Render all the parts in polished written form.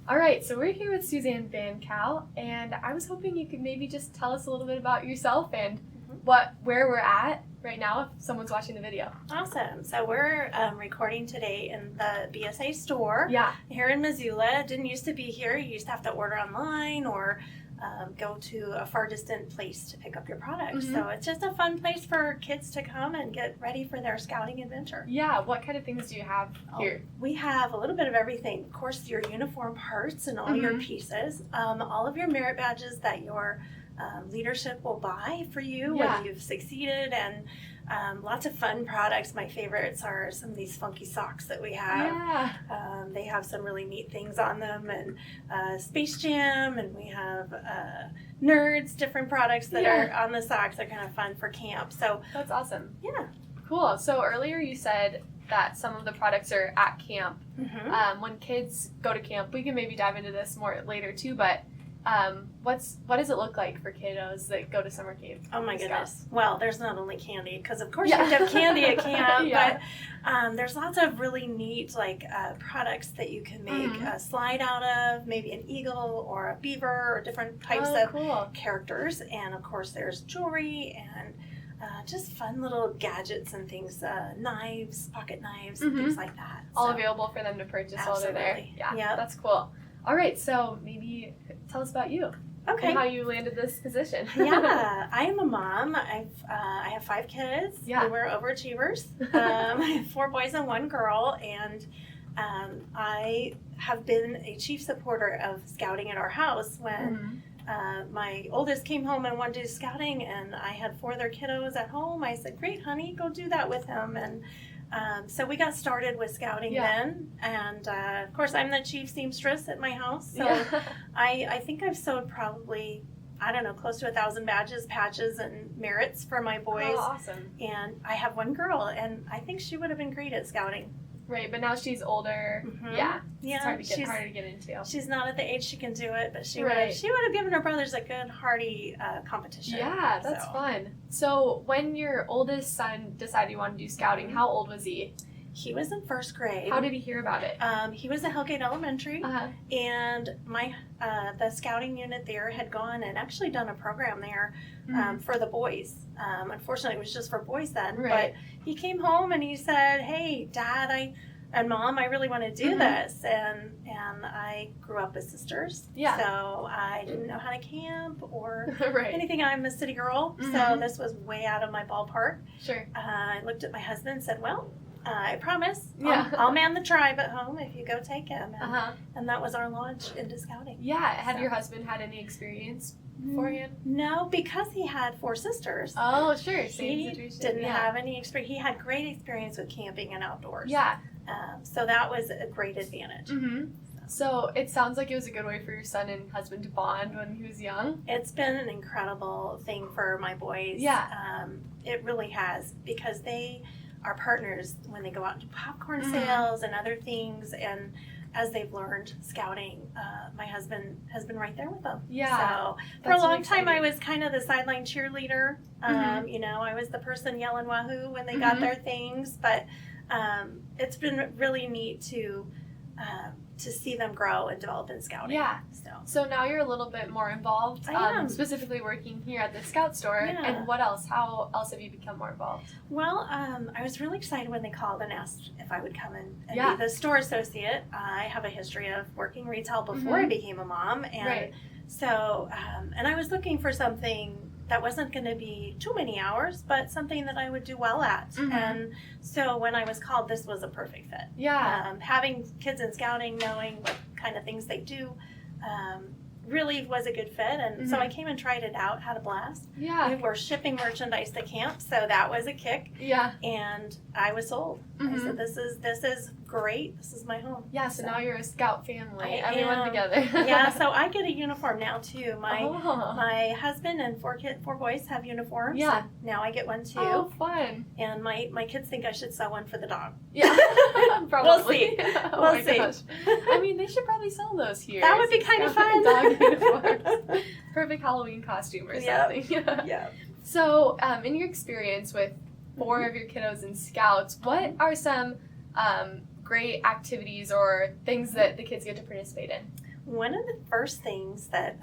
All right, so we're here with Suzanne Bancale, and I was hoping you could maybe just tell us a little bit about yourself and where we're at right now if someone's watching the video. Awesome. So we're recording today in the BSA store here in Missoula. It didn't used to be here. You used to have to order online or go to a far distant place to pick up your products. So it's just a fun place for kids to come and get ready for their scouting adventure. Yeah, what kind of things do you have here? We have a little bit of everything. Of course, your uniform parts and all your pieces, all of your merit badges that your leadership will buy for you when you've succeeded, and lots of fun products. My favorites are some of these funky socks that we have. They have some really neat things on them, and Space Jam, and we have Nerds, different products that are on the socks. They're kind of fun for camp. So that's awesome. Yeah. Cool. So earlier you said that some of the products are at camp. When kids go to camp, we can maybe dive into this more later too, but what does it look like for kiddos that go to summer camp? Oh my goodness. Well, there's not only candy, because of course you have to have candy at camp, but there's lots of really neat products that you can make a slide out of, maybe an eagle or a beaver or different types of characters. And of course there's jewelry and just fun little gadgets and things, knives, pocket knives, and things like that. All available for them to purchase while they're there. Yeah, that's cool. All right, so maybe tell us about you. Okay. And how you landed this position. I am a mom. I have 5 kids. Yeah. We're overachievers. I have 4 boys and 1 girl, and I have been a chief supporter of scouting at our house. When my oldest came home and wanted to do scouting, and I had 4 other kiddos at home, I said, "Great, honey, go do that with him." And so we got started with scouting then, and of course I'm the chief seamstress at my house, so I think I've sewed probably, I don't know, close to 1,000 badges, patches, and merits for my boys. Oh, awesome. And I have 1 girl, and I think she would have been great at scouting. Right, but now she's older. It's harder to get into. She's not at the age she can do it, but she would have given her brothers a good, hearty competition. Yeah, that's fun. So when your oldest son decided he wanted to do scouting, how old was he? He was in 1st grade. How did he hear about it? He was at Hellgate Elementary, and the scouting unit there had gone and actually done a program there for the boys. Unfortunately, it was just for boys then. But he came home and he said, "Hey, Dad, and Mom, I really want to do this." And I grew up with sisters, so I didn't know how to camp or anything. I'm a city girl, so this was way out of my ballpark. Sure. I looked at my husband and said, "Well, I promise I'll man the tribe at home if you go take him." And that was our launch into scouting. Yeah. Had your husband had any experience beforehand? No, because he had 4 sisters. Oh, sure. Same situation. Didn't have any experience. He had great experience with camping and outdoors. Yeah. So that was a great advantage. So it sounds like it was a good way for your son and husband to bond when he was young. It's been an incredible thing for my boys. Yeah. It really has, because they are partners when they go out and do popcorn sales and other things, and as they've learned scouting, my husband has been right there with them. So for a long time I was kind of the sideline cheerleader. You know, I was the person yelling wahoo when they got their things, but it's been really neat to see them grow and develop in scouting. Yeah. So now you're a little bit more involved, specifically working here at the Scout store. And what else? How else have you become more involved? Well, I was really excited when they called and asked if I would come and be the store associate. I have a history of working retail before I became a mom. And so, and I was looking for something that wasn't going to be too many hours, but something that I would do well at. And so when I was called, this was a perfect fit. Having kids in scouting, knowing what kind of things they do, really was a good fit. And so I came and tried it out, had a blast. We were shipping merchandise to camp, so that was a kick. And I was sold. I said, this is great. This is my home. So now you're a Scout family. Everyone together. So I get a uniform now too. My husband and 4 boys have uniforms. So now I get one too. Oh, fun. And my kids think I should sell one for the dog. Probably. We'll see. We'll see. Gosh. I mean, they should probably sell those here. That would be kind of fun. Dog uniforms. Perfect Halloween costume or something. So, in your experience with 4 of your kiddos in Scouts, what are some great activities or things that the kids get to participate in? one of the first things that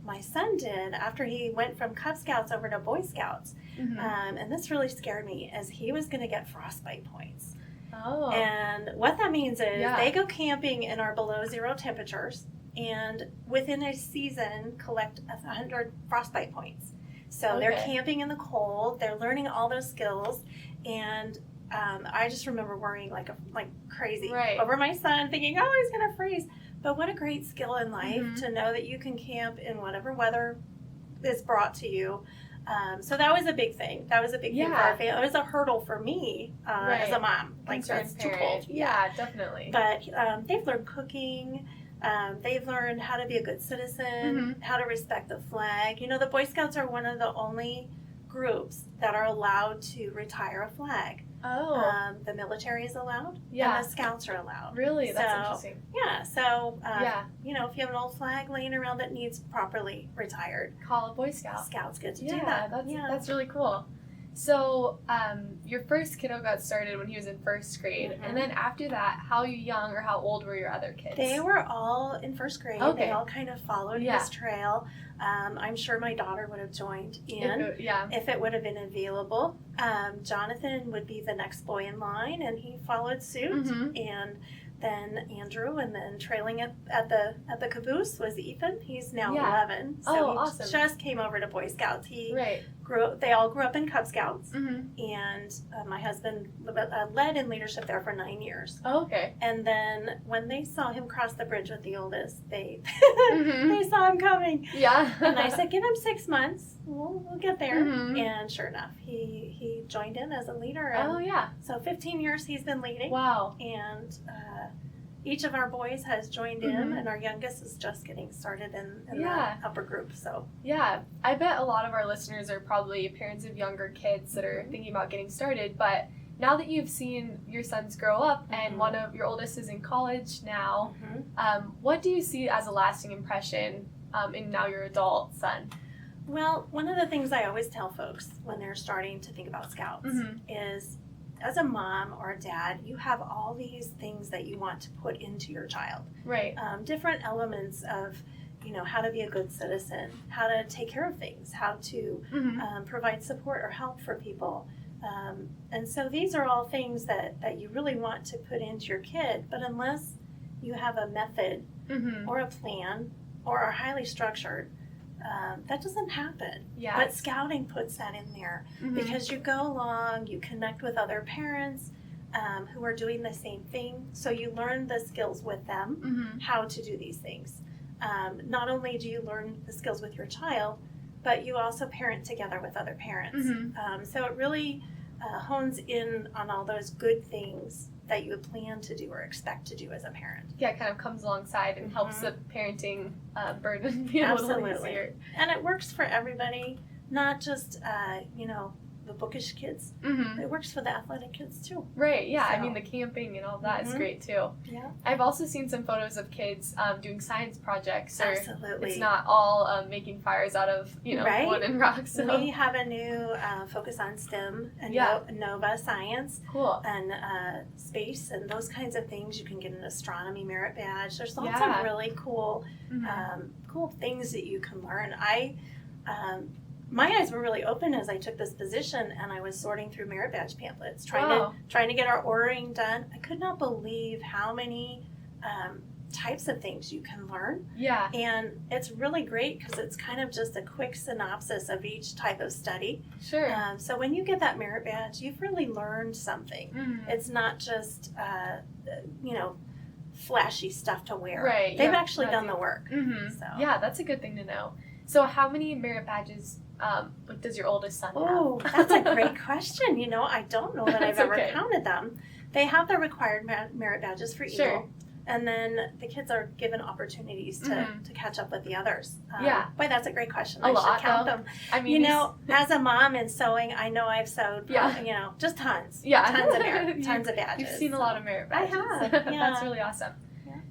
my son did after he went from Cub Scouts over to Boy Scouts, and this really scared me, is he was going to get frostbite points. Oh. And what that means is they go camping in our below zero temperatures, and within a season collect 100 frostbite points. So they're camping in the cold, they're learning all those skills, and I just remember worrying like crazy over my son, thinking, oh, he's going to freeze. But what a great skill in life to know that you can camp in whatever weather is brought to you. So that was a big thing. That was a big thing for our family. It was a hurdle for me as a mom. Like, it's too cold. Yeah, definitely. But they've learned cooking. They've learned how to be a good citizen, how to respect the flag. You know, the Boy Scouts are one of the only groups that are allowed to retire a flag. Oh. The military is allowed, and the Scouts are allowed. Really? That's interesting. Yeah, so, you know, if you have an old flag laying around that needs properly retired, call a Boy Scout. Scouts get to do that. That's really cool. So, your first kiddo got started when he was in first grade, and then after that, how young or how old were your other kids? They were all in first grade. Okay. They all kind of followed his trail. I'm sure my daughter would have joined in if it would have been available. Jonathan would be the next boy in line, and he followed suit. And then Andrew, and then trailing at the caboose was Ethan. He's now 11, so he awesome. just came over to Boy Scouts. He grew up. They all grew up in Cub Scouts, and my husband led in leadership there for 9 years. Oh, okay. And then when they saw him cross the bridge with the oldest, they they saw him coming. Yeah. And I said, give him 6 months. We'll get there. And sure enough, he joined in as a leader. And so 15 years he's been leading. Wow. And each of our boys has joined in, and our youngest is just getting started in the upper group. So I bet a lot of our listeners are probably parents of younger kids that are thinking about getting started. But now that you've seen your sons grow up, and one of your oldest is in college now, what do you see as a lasting impression in now your adult son? Well, one of the things I always tell folks when they're starting to think about Scouts is, as a mom or a dad, you have all these things that you want to put into your child. Right. Different elements of, you know, how to be a good citizen, how to take care of things, how to provide support or help for people. And so these are all things that you really want to put into your kid, but unless you have a method or a plan or are highly structured, that doesn't happen. Yeah. But Scouting puts that in there because you go along, you connect with other parents who are doing the same thing, so you learn the skills with them, how to do these things. Not only do you learn the skills with your child, but you also parent together with other parents. So it really hones in on all those good things that you plan to do or expect to do as a parent. Yeah, it kind of comes alongside and helps the parenting burden be a little easier. And it works for everybody, not just, you know, the bookish kids. It works for the athletic kids too. Right, yeah. So. I mean, the camping and all that is great too. Yeah. I've also seen some photos of kids doing science projects. Absolutely. It's not all making fires out of, you know, wood and rocks. So. We have a new focus on STEM and NOVA science. Cool. And space and those kinds of things. You can get an astronomy merit badge. There's lots of really cool, cool things that you can learn. My eyes were really open as I took this position, and I was sorting through merit badge pamphlets, trying to get our ordering done. I could not believe how many types of things you can learn. Yeah. And it's really great because it's kind of just a quick synopsis of each type of study. Sure. So when you get that merit badge, you've really learned something. It's not just, you know, flashy stuff to wear. Right. They've actually done the work. So. Yeah, that's a good thing to know. So how many merit badges does your oldest son have? Oh, that's a great question. You know, I don't know that I've ever counted them. They have the required merit badges for Eagle. And then the kids are given opportunities to catch up with the others. Boy, that's a great question. I should count them. I mean, you know, as a mom in sewing, I know I've sewed, you know, just tons. Tons of badges. You've seen a lot of merit badges. I have. That's really awesome.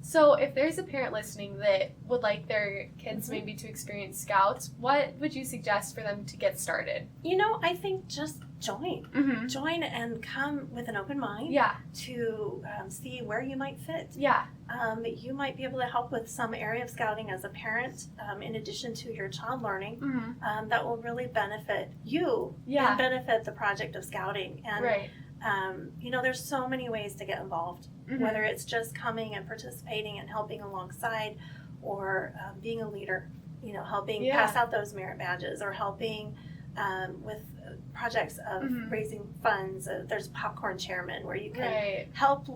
So if there's a parent listening that would like their kids maybe to experience Scouts, what would you suggest for them to get started? You know, I think just join. Mm-hmm. Join and come with an open mind Yeah. to see where you might fit. Yeah. You might be able to help with some area of Scouting as a parent, in addition to your child learning, Mm-hmm. that will really benefit you and benefit the project of Scouting. And, right. There's so many ways to get involved, Mm-hmm. whether it's just coming and participating and helping alongside, or being a leader, helping pass out those merit badges, or helping with projects of raising funds. There's a popcorn chairman where you can help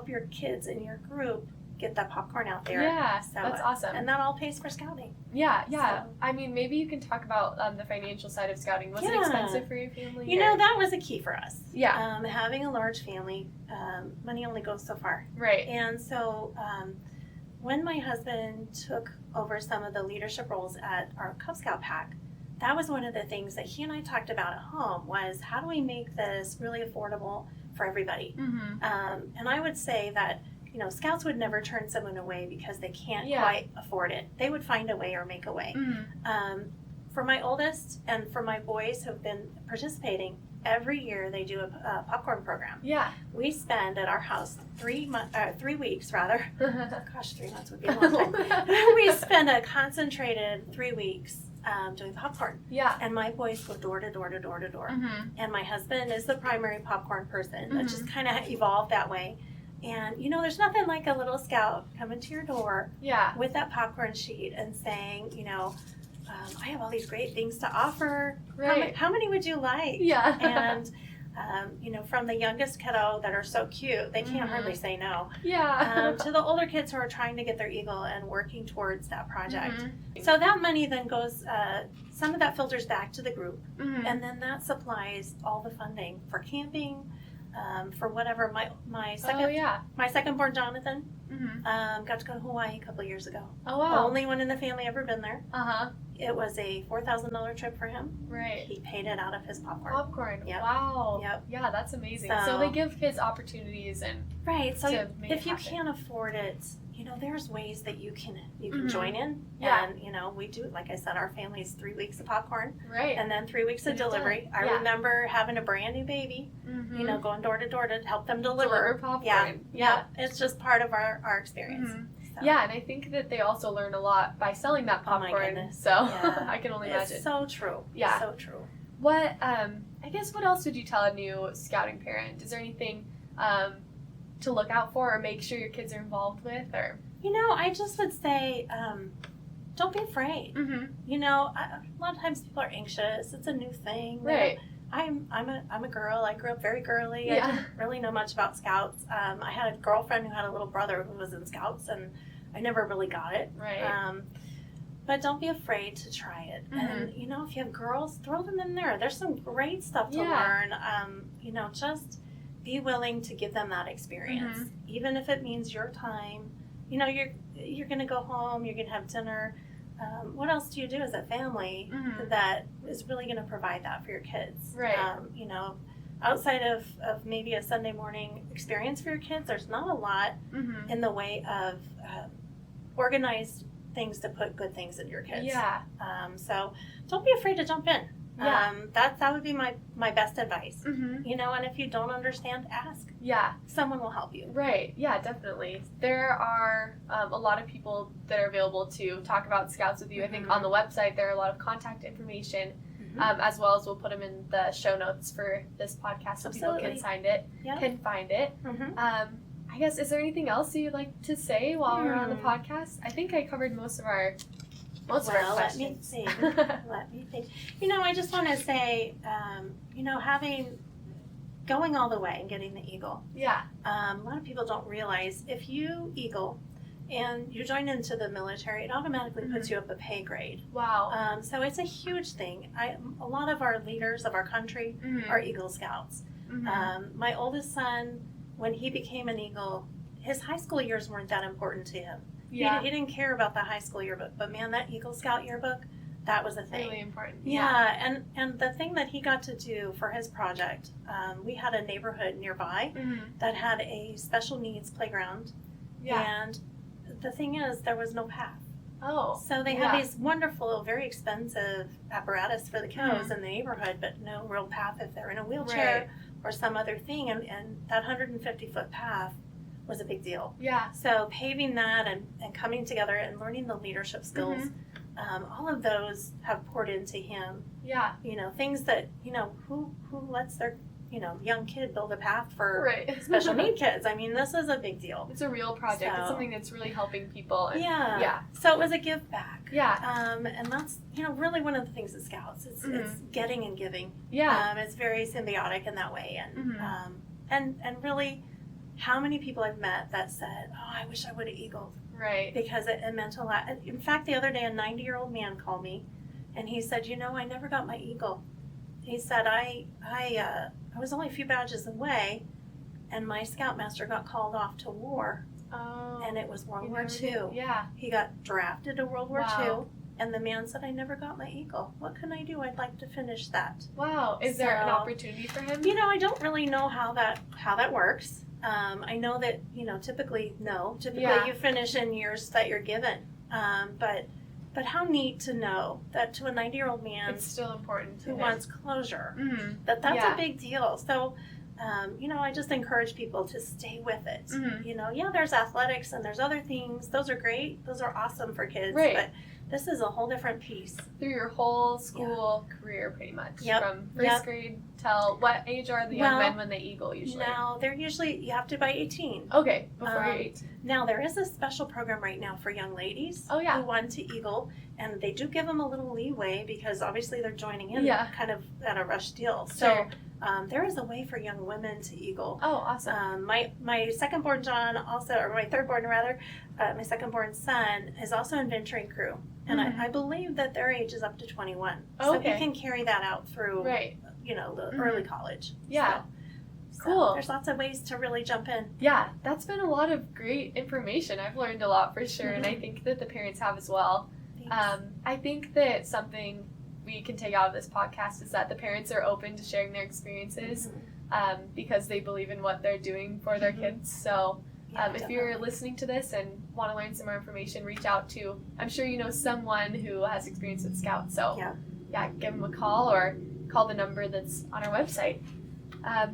your kids in your group get that popcorn out there. Yeah, so, that's awesome. And that all pays for Scouting. Yeah. So, I mean, maybe you can talk about the financial side of Scouting. Was it expensive for your family? That was a key for us. Yeah. Having a large family, money only goes so far. Right. And so when my husband took over some of the leadership roles at our Cub Scout pack, that was one of the things that he and I talked about at home, was how do we make this really affordable for everybody? Mm-hmm. And I would say that, Scouts would never turn someone away because they can't quite afford it. They would find a way or make a way. Mm-hmm. For my oldest and for my boys who have been participating, every year they do a popcorn program. Yeah. We spend at our house 3 weeks rather. Gosh, 3 months would be a long time. We spend a concentrated 3 weeks doing popcorn. Yeah. And my boys go door to door to door to door. Mm-hmm. And my husband is the primary popcorn person. Mm-hmm. It just kind of evolved that way. And, there's nothing like a little scout coming to your door with that popcorn sheet and saying, I have all these great things to offer. Right. How many would you like? Yeah. And, from the youngest kiddo that are so cute, they can't hardly say no. Yeah. To the older kids who are trying to get their eagle and working towards that project. Mm-hmm. So that money then goes, some of that filters back to the group. Mm-hmm. And then that supplies all the funding for camping, for whatever. My second born Jonathan got to go to Hawaii a couple of years ago. Oh wow! Only one in the family ever been there. It was a $4,000 trip for him. Right. He paid it out of his popcorn. Popcorn. Yep. Wow. Yep. Yeah, that's amazing. So they give kids opportunities and so if you happen. can't afford it, there's ways that you can join in. Yeah. And we do, like I said, our family's 3 weeks of popcorn. Right. And then 3 weeks of delivery. I remember having a brand new baby, going door to door to help them deliver popcorn. Yeah. It's just part of our experience. Mm-hmm. So. Yeah, and I think that they also learn a lot by selling that popcorn. Oh my goodness. So I can only imagine. It's so true. Yeah. So true. What I guess what else would you tell a new Scouting parent? Is there anything to look out for or make sure your kids are involved with, or I just would say don't be afraid. Mm-hmm. A lot of times people are anxious. It's a new thing. Right. I'm a girl. I grew up very girly. Yeah. I didn't really know much about Scouts. I had a girlfriend who had a little brother who was in Scouts, and I never really got it. Right. But don't be afraid to try it. Mm-hmm. And if you have girls, throw them in there. There's some great stuff to learn. Just be willing to give them that experience, even if it means your time. You're going to go home. You're going to have dinner. What else do you do as a family that is really going to provide that for your kids? Right. Outside of maybe a Sunday morning experience for your kids, there's not a lot in the way of organized things to put good things in your kids. Yeah. So don't be afraid to jump in. Yeah. That would be my best advice. Mm-hmm. And if you don't understand, ask. Yeah. Someone will help you. Right. Yeah, definitely. There are a lot of people that are available to talk about Scouts with you. I think on the website there are a lot of contact information, as well as we'll put them in the show notes for this podcast so people can find it. I guess, is there anything else you'd like to say while we're on the podcast? I think I covered most of our questions. Let me think. I just want to say, going all the way and getting the Eagle. Yeah. A lot of people don't realize if you Eagle and you join into the military, it automatically puts you up a pay grade. Wow. So it's a huge thing. A lot of our leaders of our country are Eagle Scouts. My oldest son, when he became an Eagle, his high school years weren't that important to him. Yeah. He didn't care about the high school yearbook, but man, that Eagle Scout yearbook, that was a thing. Really important. Yeah, and the thing that he got to do for his project, we had a neighborhood nearby that had a special needs playground. Yeah. And the thing is, there was no path. Oh. So they have these wonderful, very expensive apparatus for the kiddos in the neighborhood, but no real path if they're in a wheelchair or some other thing. And that 150-foot path was a big deal. Yeah. So paving that and coming together and learning the leadership skills, all of those have poured into him. Yeah. You know, things that, you know, who lets their, you know, young kid build a path for special need kids? I mean, this is a big deal. It's a real project. It's something that's really helping people. And, yeah. So it was a give back. Yeah. And that's, you know, really one of the things at Scouts. It's getting and giving. Yeah. It's very symbiotic in that way. And really, how many people I've met that said, oh, I wish I would have eagled. Right. Because it meant a lot. In fact, the other day, a 90-year-old man called me, and he said, you know, I never got my eagle. He said, I was only a few badges away, and my scoutmaster got called off to war. Oh. And it was World War II. Yeah. He got drafted to World War II, and the man said, I never got my eagle. What can I do? I'd like to finish that. Wow. Is there an opportunity for him? You know, I don't really know how that works. I know that, you know, typically you finish in years that you're given. But how neat to know that to a 90-year-old man, it's still important who wants closure, that's a big deal. So, you know, I just encourage people to stay with it. You know, there's athletics and there's other things. Those are great. Those are awesome for kids. Right. But this is a whole different piece. Through your whole school career, pretty much. Yep. From first grade till what age are the young men when they eagle usually? Now, they're usually, you have to by 18. Okay, before you're 18. Now, there is a special program right now for young ladies who want to eagle, and they do give them a little leeway because obviously they're joining in kind of at a rush deal. So there is a way for young women to eagle. Oh, awesome. My second-born John also, or my third-born rather, my second-born son is also in venturing crew. And I believe that their age is up to 21. So he can carry that out through, you know, the early college. Yeah. So cool. There's lots of ways to really jump in. Yeah, that's been a lot of great information. I've learned a lot for sure, and I think that the parents have as well. I think that something we can take out of this podcast is that the parents are open to sharing their experiences because they believe in what they're doing for their kids. So if you're listening to this and want to learn some more information, reach out to, I'm sure you know someone who has experience with Scouts. So give them a call or call the number that's on our website.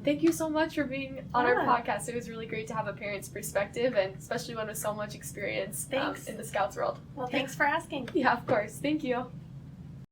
Thank you so much for being on our podcast. It was really great to have a parent's perspective, and especially one with so much experience in the Scouts world. Well, thanks for asking. Yeah, of course. Thank you.